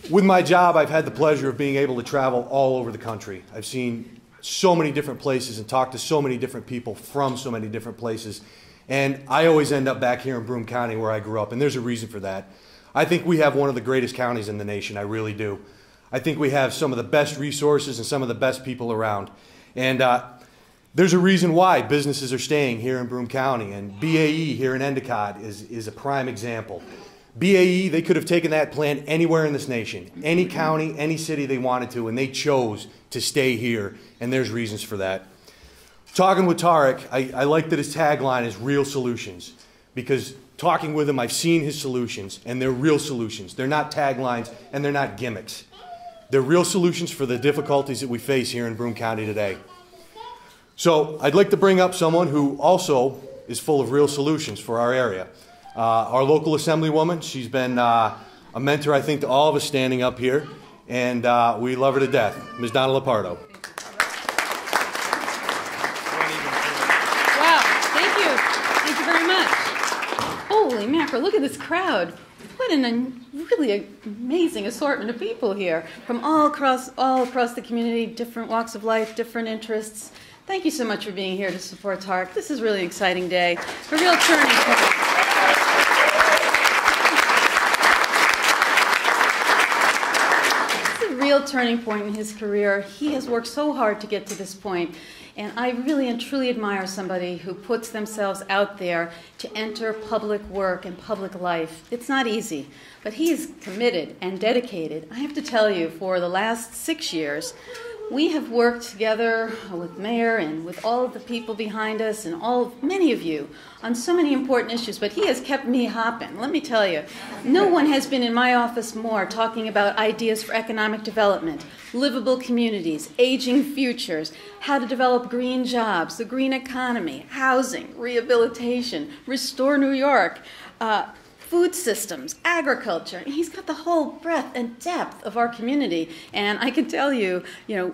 With my job, I've had the pleasure of being able to travel all over the country. I've seen so many different places and talked to so many different people from so many different places. And I always end up back here in Broome County where I grew up, and there's a reason for that. I think we have one of the greatest counties in the nation, I really do. I think we have some of the best resources and some of the best people around. And there's a reason why businesses are staying here in Broome County, and BAE here in Endicott is a prime example. BAE, they could have taken that plant anywhere in this nation, any county, any city they wanted to, and they chose to stay here, and there's reasons for that. Talking with Tarik, I like that his tagline is real solutions, because talking with him, I've seen his solutions, and they're real solutions. They're not taglines, and they're not gimmicks. They're real solutions for the difficulties that we face here in Broome County today. So I'd like to bring up someone who also is full of real solutions for our area. Our local assemblywoman, she's been a mentor, I think, to all of us standing up here, and we love her to death, Ms. Donna Lepardo. Wow, thank you. Thank you very much. Holy mackerel, look at this crowd. What an really amazing assortment of people here from all across the community, different walks of life, different interests. Thank you so much for being here to support Tarik. This is really an exciting day, a real turning point. It's a real turning point in his career. He has worked so hard to get to this point. And I really and truly admire somebody who puts themselves out there to enter public work and public life. It's not easy, but he is committed and dedicated. I have to tell you, for the last 6 years, we have worked together with Mayor and with all of the people behind us and many of you on so many important issues, but he has kept me hopping. Let me tell you, no one has been in my office more talking about ideas for economic development, livable communities, aging futures, how to develop green jobs, the green economy, housing, rehabilitation, restore New York, food systems, agriculture. He's got the whole breadth and depth of our community. And I can tell you,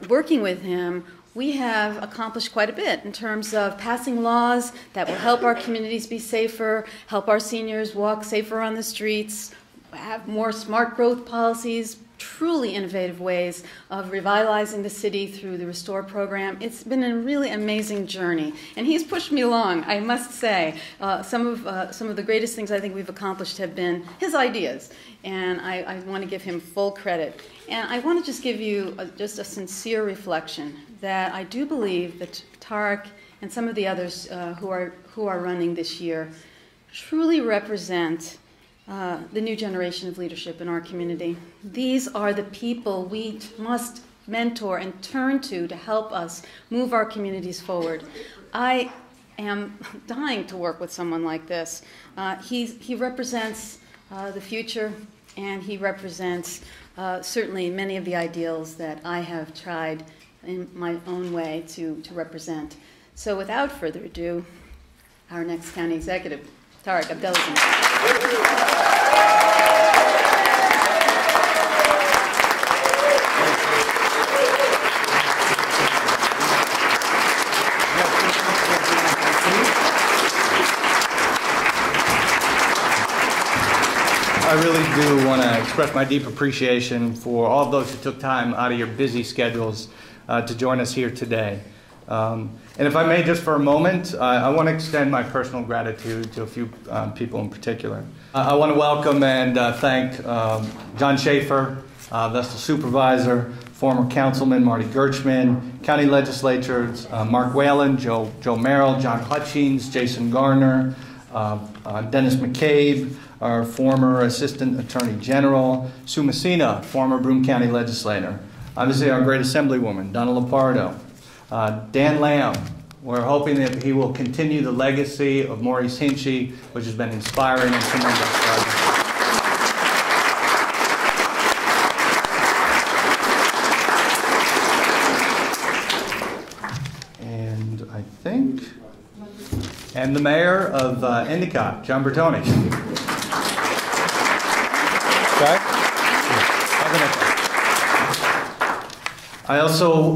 working with him, we have accomplished quite a bit in terms of passing laws that will help our communities be safer, help our seniors walk safer on the streets, have more smart growth policies, truly innovative ways of revitalizing the city through the Restore program. It's been a really amazing journey, and he's pushed me along, I must say. Some of the greatest things I think we've accomplished have been his ideas, and I want to give him full credit. And I want to just give you just a sincere reflection that I do believe that Tarik and some of the others who are running this year truly represent the new generation of leadership in our community. These are the people we must mentor and turn to help us move our communities forward. I am dying to work with someone like this. He represents the future, and he represents certainly many of the ideals that I have tried in my own way to represent. So without further ado, our next county executive, Tarik Abdelazim. I really do want to express my deep appreciation for all of those who took time out of your busy schedules to join us here today. And if I may, just for a moment, I want to extend my personal gratitude to a few people in particular. I want to welcome and thank John Schaefer, Vestal Supervisor, former Councilman Marty Gerchman, County Legislators Mark Whalen, Joe Merrill, John Hutchings, Jason Garner, Dennis McCabe, our former Assistant Attorney General, Sue Messina, former Broome County Legislator, obviously our great Assemblywoman, Donna Lepardo, Dan Lamb. We're hoping that he will continue the legacy of Maurice Hinchey, which has been inspiring and tremendous for us. And I think, and the mayor of Endicott, John Bertoni. I also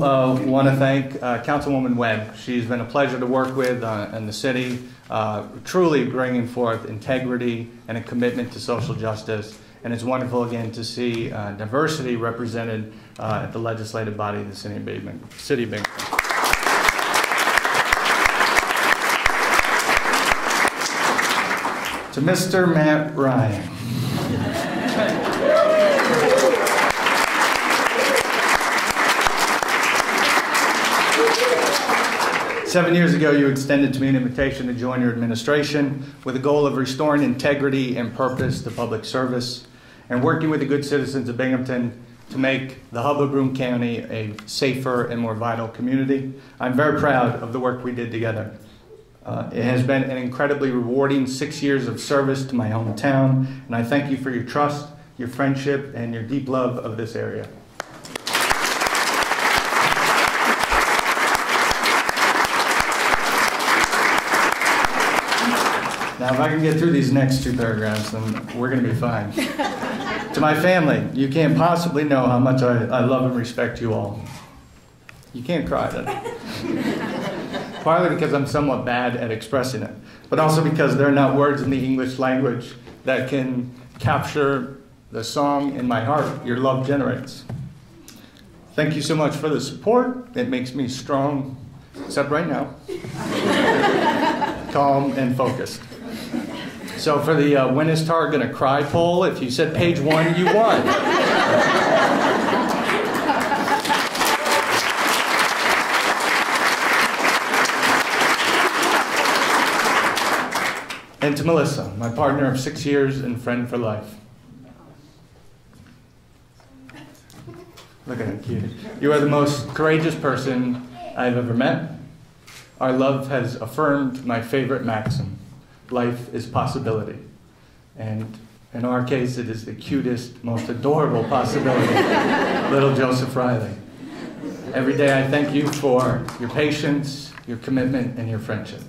want to thank Councilwoman Webb. She's been a pleasure to work with in the city, truly bringing forth integrity and a commitment to social justice. and it's wonderful again to see diversity represented at the legislative body of the City of Binghamton. To Mr. Matt Ryan. 7 years ago, you extended to me an invitation to join your administration with the goal of restoring integrity and purpose to public service and working with the good citizens of Binghamton to make the hub of Broome County a safer and more vital community. I'm very proud of the work we did together. It has been an incredibly rewarding 6 years of service to my hometown, and I thank you for your trust, your friendship, and your deep love of this area. Now, if I can get through these next 2 paragraphs, then we're going to be fine. To my family, you can't possibly know how much I love and respect you all. You can't cry then. Partly because I'm somewhat bad at expressing it, but also because there are not words in the English language that can capture the song in my heart your love generates. Thank you so much for the support. It makes me strong, except right now, calm and focused. So for the when is Tarik gonna cry poll, if you said page 1, you won. And to Melissa, my partner of 6 years and friend for life. Look at her cute. You are the most courageous person I've ever met. Our love has affirmed my favorite maxim. Life is possibility. And in our case, it is the cutest, most adorable possibility. Little Joseph Riley. Every day I thank you for your patience, your commitment, and your friendship.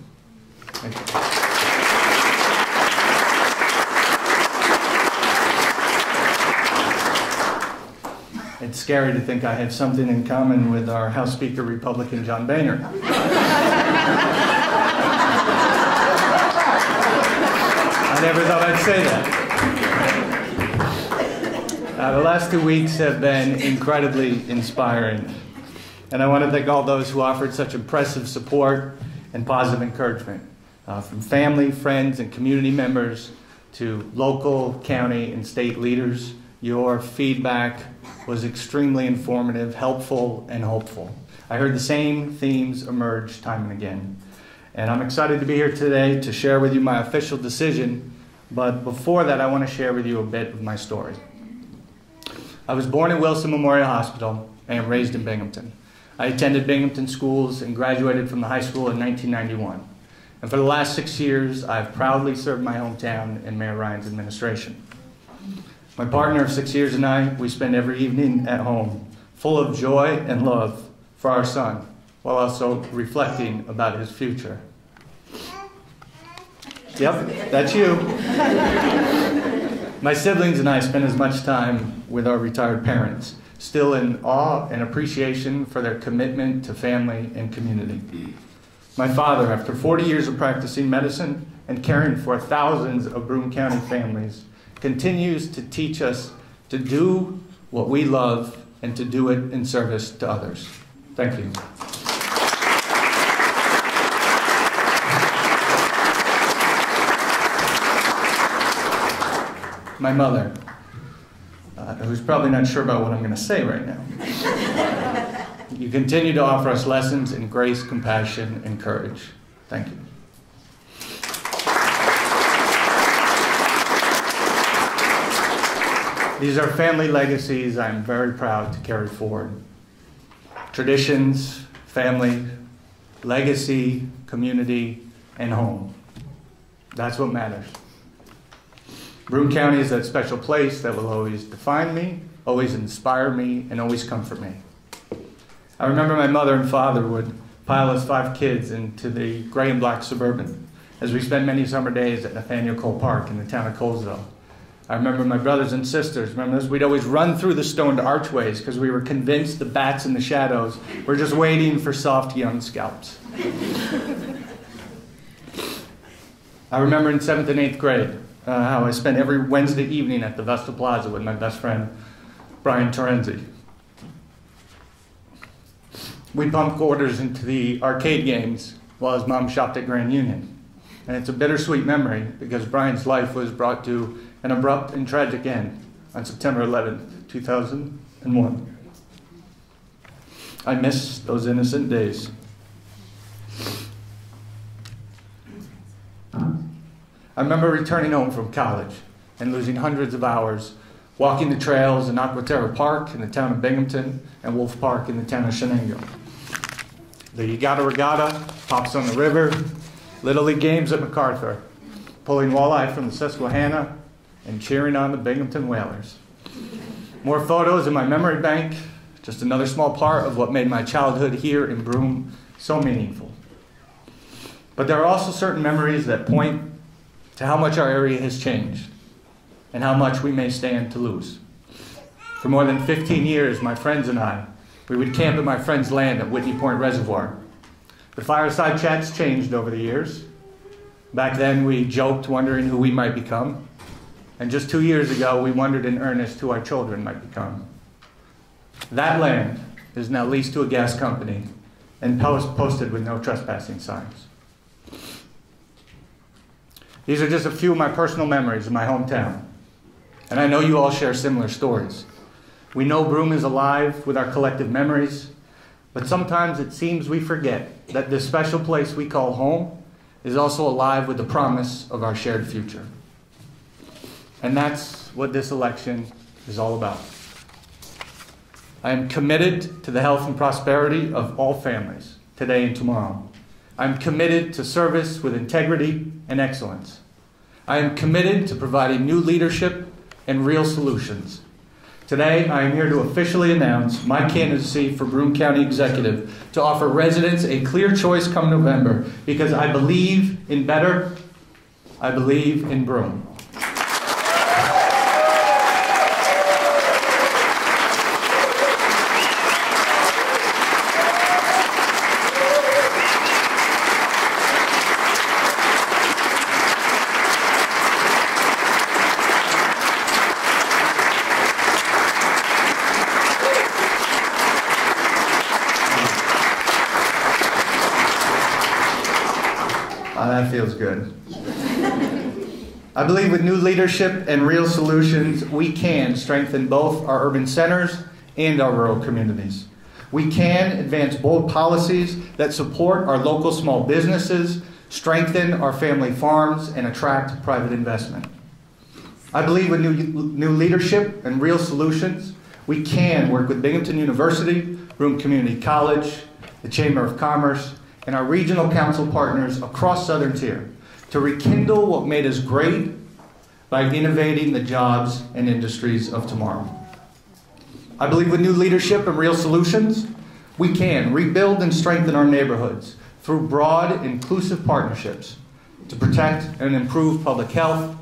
Thank you. It's scary to think I have something in common with our House Speaker, Republican John Boehner. I never thought I'd say that. The last 2 weeks have been incredibly inspiring, and I want to thank all those who offered such impressive support and positive encouragement, from family, friends, and community members to local, county, and state leaders. Your feedback was extremely informative, helpful, and hopeful. I heard the same themes emerge time and again. And I'm excited to be here today to share with you my official decision. But before that, I want to share with you a bit of my story. I was born at Wilson Memorial Hospital and raised in Binghamton. I attended Binghamton schools and graduated from the high school in 1991. And for the last 6 years, I've proudly served my hometown in Mayor Ryan's administration. My partner of 6 years and I, we spend every evening at home, full of joy and love for our son, while also reflecting about his future. Yep, that's you. My siblings and I spend as much time with our retired parents, still in awe and appreciation for their commitment to family and community. My father, after 40 years of practicing medicine and caring for thousands of Broome County families, continues to teach us to do what we love and to do it in service to others. Thank you. My mother, who's probably not sure about what I'm going to say right now. You continue to offer us lessons in grace, compassion, and courage. Thank you. These are family legacies I'm very proud to carry forward. Traditions, family, legacy, community, and home. That's what matters. Broome County is that special place that will always define me, always inspire me, and always comfort me. I remember my mother and father would pile us 5 kids into the gray and black Suburban as we spent many summer days at Nathaniel Cole Park in the town of Colesville. I remember my brothers and sisters, remember this? We'd always run through the stoned archways because we were convinced the bats in the shadows were just waiting for soft young scalps. I remember in 7th and 8th grade, how I spent every Wednesday evening at the Vesta Plaza with my best friend, Brian Terenzi. We pumped quarters into the arcade games while his mom shopped at Grand Union. And it's a bittersweet memory because Brian's life was brought to an abrupt and tragic end on September 11th, 2001. I miss those innocent days. I remember returning home from college and losing hundreds of hours walking the trails in Aquaterra Park in the town of Binghamton and Wolf Park in the town of Shenango. The Yagata Regatta, Pops on the River, Little League games at MacArthur, pulling walleye from the Susquehanna, and cheering on the Binghamton Whalers. More photos in my memory bank, just another small part of what made my childhood here in Broome so meaningful. But there are also certain memories that point to how much our area has changed and how much we may stand to lose. For more than 15 years, my friends and I, we would camp at my friend's land at Whitney Point Reservoir. The fireside chats changed over the years. Back then, we joked, wondering who we might become. And just 2 years ago, we wondered in earnest who our children might become. That land is now leased to a gas company and posted with no trespassing signs. These are just a few of my personal memories of my hometown. And I know you all share similar stories. We know Broome is alive with our collective memories, but sometimes it seems we forget that this special place we call home is also alive with the promise of our shared future. And that's what this election is all about. I am committed to the health and prosperity of all families, today and tomorrow. I am committed to service with integrity and excellence. I am committed to providing new leadership and real solutions. Today, I am here to officially announce my candidacy for Broome County Executive to offer residents a clear choice come November, because I believe in better, I believe in Broome. That feels good. I believe with new leadership and real solutions, we can strengthen both our urban centers and our rural communities. We can advance bold policies that support our local small businesses, strengthen our family farms, and attract private investment. I believe with new leadership and real solutions, we can work with Binghamton University, Broome Community College, the Chamber of Commerce, and our regional council partners across Southern Tier to rekindle what made us great by innovating the jobs and industries of tomorrow. I believe with new leadership and real solutions, we can rebuild and strengthen our neighborhoods through broad, inclusive partnerships to protect and improve public health,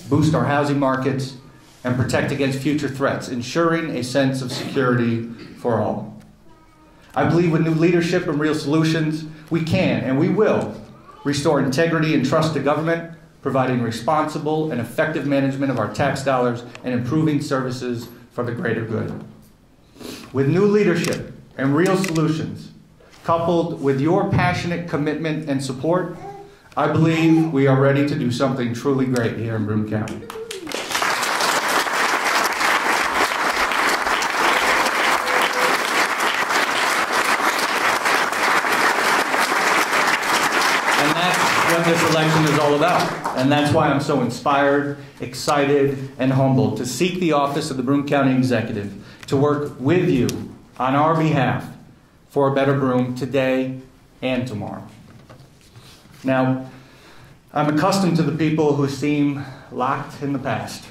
boost our housing markets, and protect against future threats, ensuring a sense of security for all. I believe with new leadership and real solutions, we can and we will restore integrity and trust to government, providing responsible and effective management of our tax dollars and improving services for the greater good. With new leadership and real solutions, coupled with your passionate commitment and support, I believe we are ready to do something truly great here in Broome County. What this election is all about. And that's why I'm so inspired, excited, and humbled to seek the office of the Broome County Executive, to work with you on our behalf for a better Broome today and tomorrow. Now, I'm accustomed to the people who seem locked in the past,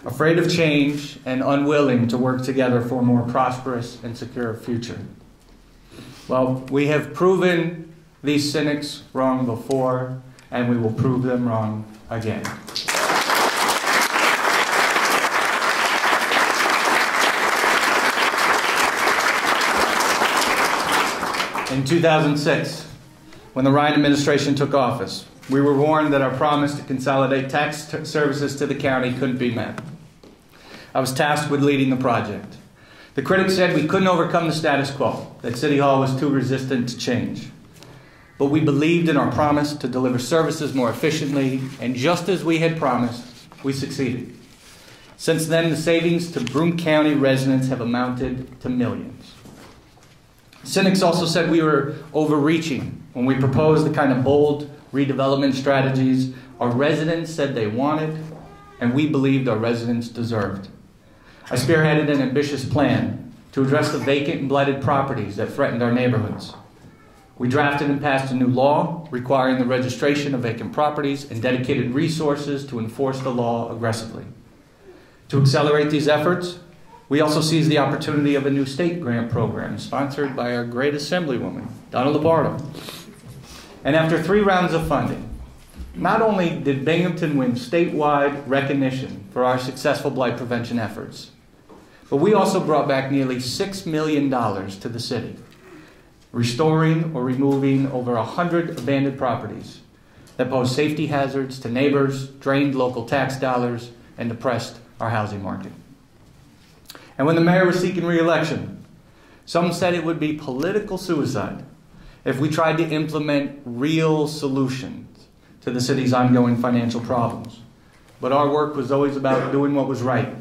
afraid of change and unwilling to work together for a more prosperous and secure future. Well, we have proven these cynics wrong before, and we will prove them wrong again. In 2006, when the Ryan administration took office, we were warned that our promise to consolidate tax services to the county couldn't be met. I was tasked with leading the project. The critics said we couldn't overcome the status quo, that City Hall was too resistant to change. But we believed in our promise to deliver services more efficiently, and just as we had promised, we succeeded. Since then, the savings to Broome County residents have amounted to millions. Cynics also said we were overreaching when we proposed the kind of bold redevelopment strategies our residents said they wanted, and we believed our residents deserved. I spearheaded an ambitious plan to address the vacant and blighted properties that threatened our neighborhoods. We drafted and passed a new law requiring the registration of vacant properties and dedicated resources to enforce the law aggressively. To accelerate these efforts, we also seized the opportunity of a new state grant program sponsored by our great Assemblywoman, Donna Lombardo. And after 3 rounds of funding, not only did Binghamton win statewide recognition for our successful blight prevention efforts, but we also brought back nearly $6 million to the city, restoring or removing over 100 abandoned properties that posed safety hazards to neighbors, drained local tax dollars, and depressed our housing market. And when the mayor was seeking re-election, some said it would be political suicide if we tried to implement real solutions to the city's ongoing financial problems. But our work was always about doing what was right,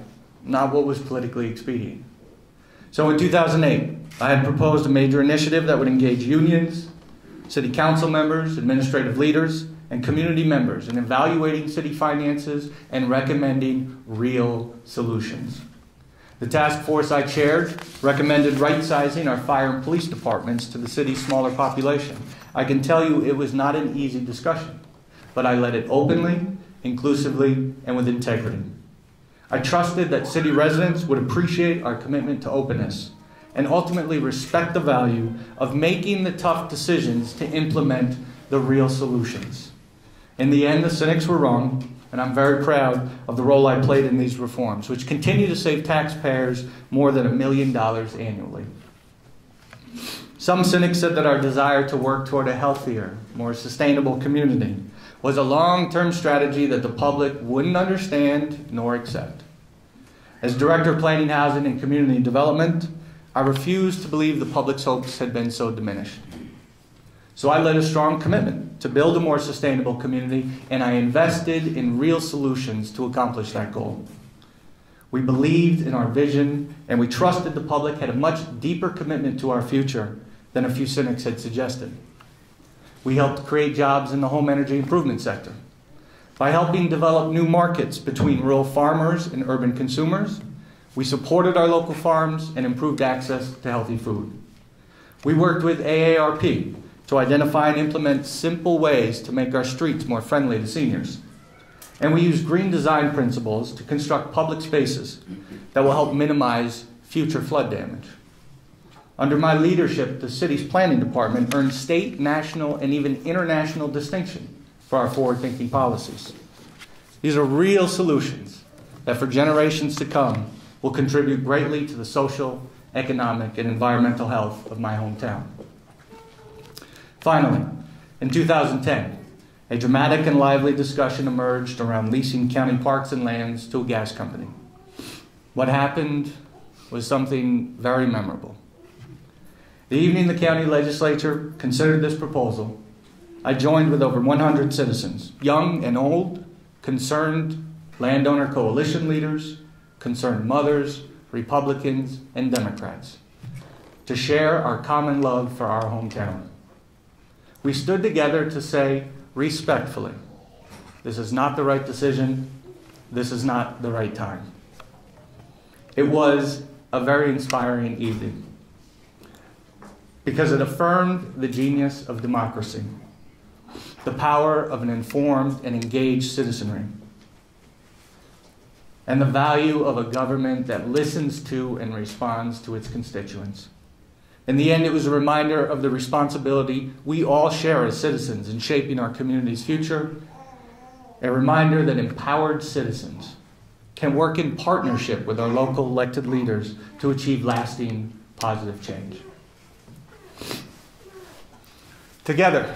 not what was politically expedient. So in 2008, I had proposed a major initiative that would engage unions, city council members, administrative leaders, and community members in evaluating city finances and recommending real solutions. The task force I chaired recommended right-sizing our fire and police departments to the city's smaller population. I can tell you it was not an easy discussion, but I led it openly, inclusively, and with integrity. I trusted that city residents would appreciate our commitment to openness and ultimately respect the value of making the tough decisions to implement the real solutions. In the end, the cynics were wrong, and I'm very proud of the role I played in these reforms, which continue to save taxpayers more than $1 million annually. Some cynics said that our desire to work toward a healthier, more sustainable community was a long-term strategy that the public wouldn't understand nor accept. As Director of Planning, Housing, and Community Development, I refused to believe the public's hopes had been so diminished. So I led a strong commitment to build a more sustainable community, and I invested in real solutions to accomplish that goal. We believed in our vision, and we trusted the public had a much deeper commitment to our future than a few cynics had suggested. We helped create jobs in the home energy improvement sector by helping develop new markets between rural farmers and urban consumers. We supported our local farms and improved access to healthy food. We worked with AARP to identify and implement simple ways to make our streets more friendly to seniors. And we used green design principles to construct public spaces that will help minimize future flood damage. Under my leadership, the city's planning department earned state, national, and even international distinction for our forward-thinking policies. These are real solutions that for generations to come will contribute greatly to the social, economic, and environmental health of my hometown. Finally, in 2010, a dramatic and lively discussion emerged around leasing county parks and lands to a gas company. What happened was something very memorable. The evening the county legislature considered this proposal, I joined with over 100 citizens, young and old, concerned landowner coalition leaders, concerned mothers, Republicans, and Democrats, to share our common love for our hometown. We stood together to say respectfully, this is not the right decision, this is not the right time. It was a very inspiring evening because it affirmed the genius of democracy, the power of an informed and engaged citizenry, and the value of a government that listens to and responds to its constituents. In the end, it was a reminder of the responsibility we all share as citizens in shaping our community's future, a reminder that empowered citizens can work in partnership with our local elected leaders to achieve lasting positive change. Together,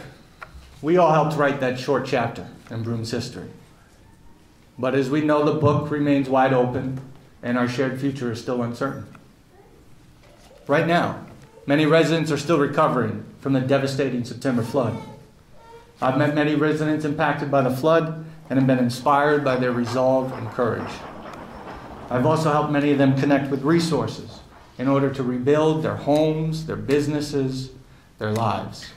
We all helped write that short chapter in Broome's history. But as we know, the book remains wide open and our shared future is still uncertain. Right now, many residents are still recovering from the devastating September flood. I've met many residents impacted by the flood and have been inspired by their resolve and courage. I've also helped many of them connect with resources in order to rebuild their homes, their businesses, their lives.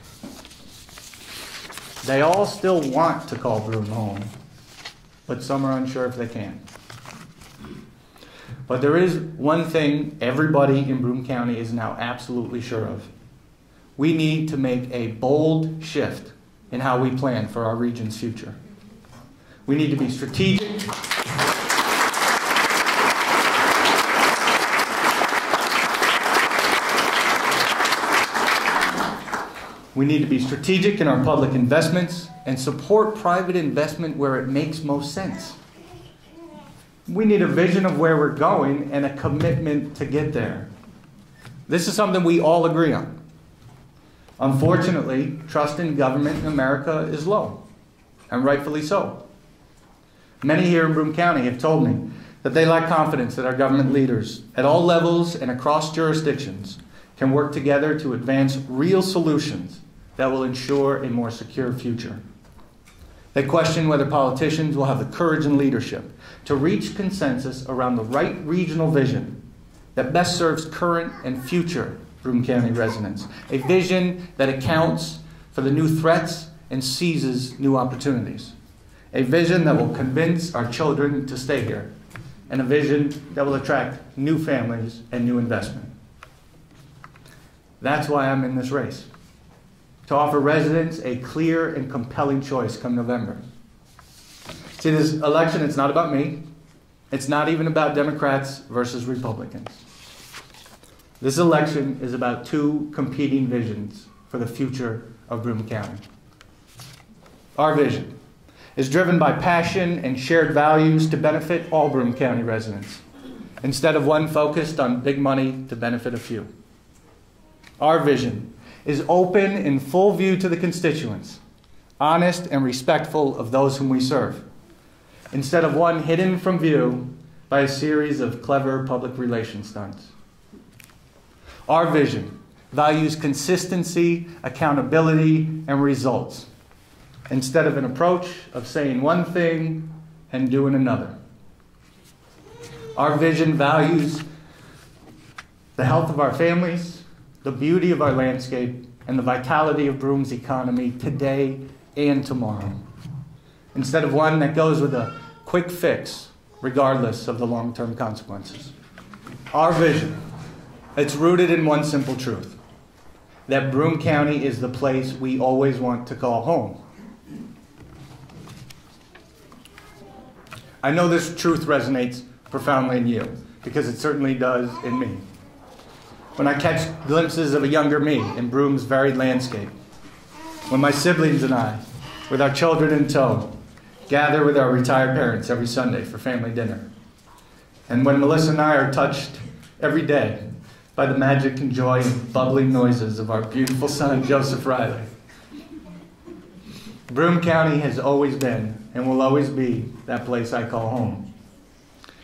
They all still want to call Broome home, but some are unsure if they can. But there is one thing everybody in Broome County is now absolutely sure of. We need to make a bold shift in how we plan for our region's future. We need to be strategic. We need to be strategic in our public investments and support private investment where it makes most sense. We need a vision of where we're going and a commitment to get there. This is something we all agree on. Unfortunately, trust in government in America is low, and rightfully so. Many here in Broome County have told me that they lack confidence that our government leaders at all levels and across jurisdictions can work together to advance real solutions that will ensure a more secure future. They question whether politicians will have the courage and leadership to reach consensus around the right regional vision that best serves current and future Broome County residents, a vision that accounts for the new threats and seizes new opportunities, a vision that will convince our children to stay here, and a vision that will attract new families and new investment. That's why I'm in this race, to offer residents a clear and compelling choice come November. See, this election, it's not about me. It's not even about Democrats versus Republicans. This election is about two competing visions for the future of Broome County. Our vision is driven by passion and shared values to benefit all Broome County residents, instead of one focused on big money to benefit a few. Our vision is open in full view to the constituents, honest and respectful of those whom we serve, instead of one hidden from view by a series of clever public relations stunts. Our vision values consistency, accountability, and results, instead of an approach of saying one thing and doing another. Our vision values the health of our families, the beauty of our landscape, and the vitality of Broome's economy today and tomorrow, instead of one that goes with a quick fix regardless of the long-term consequences. Our vision, it's rooted in one simple truth, that Broome County is the place we always want to call home. I know this truth resonates profoundly in you, because it certainly does in me. When I catch glimpses of a younger me in Broome's varied landscape, when my siblings and I, with our children in tow, gather with our retired parents every Sunday for family dinner, and when Melissa and I are touched every day by the magic and joy and bubbling noises of our beautiful son, Joseph Riley. Broome County has always been and will always be that place I call home.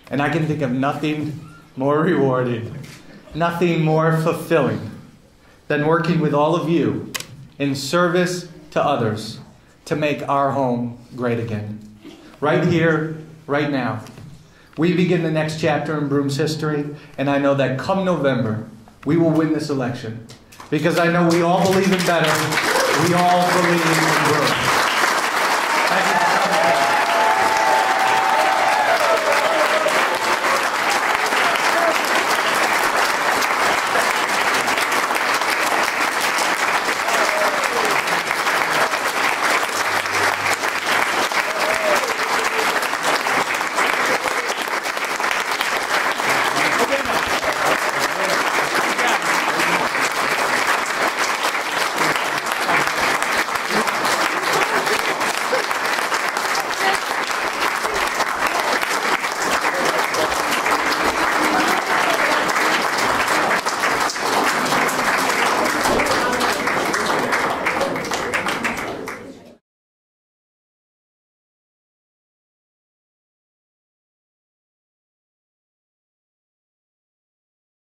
And I can think of nothing more rewarding, nothing more fulfilling than working with all of you in service to others to make our home great again. Right here, right now. We begin the next chapter in Broome's history, and I know that come November, we will win this election. Because I know we all believe in better. We all believe in Broome.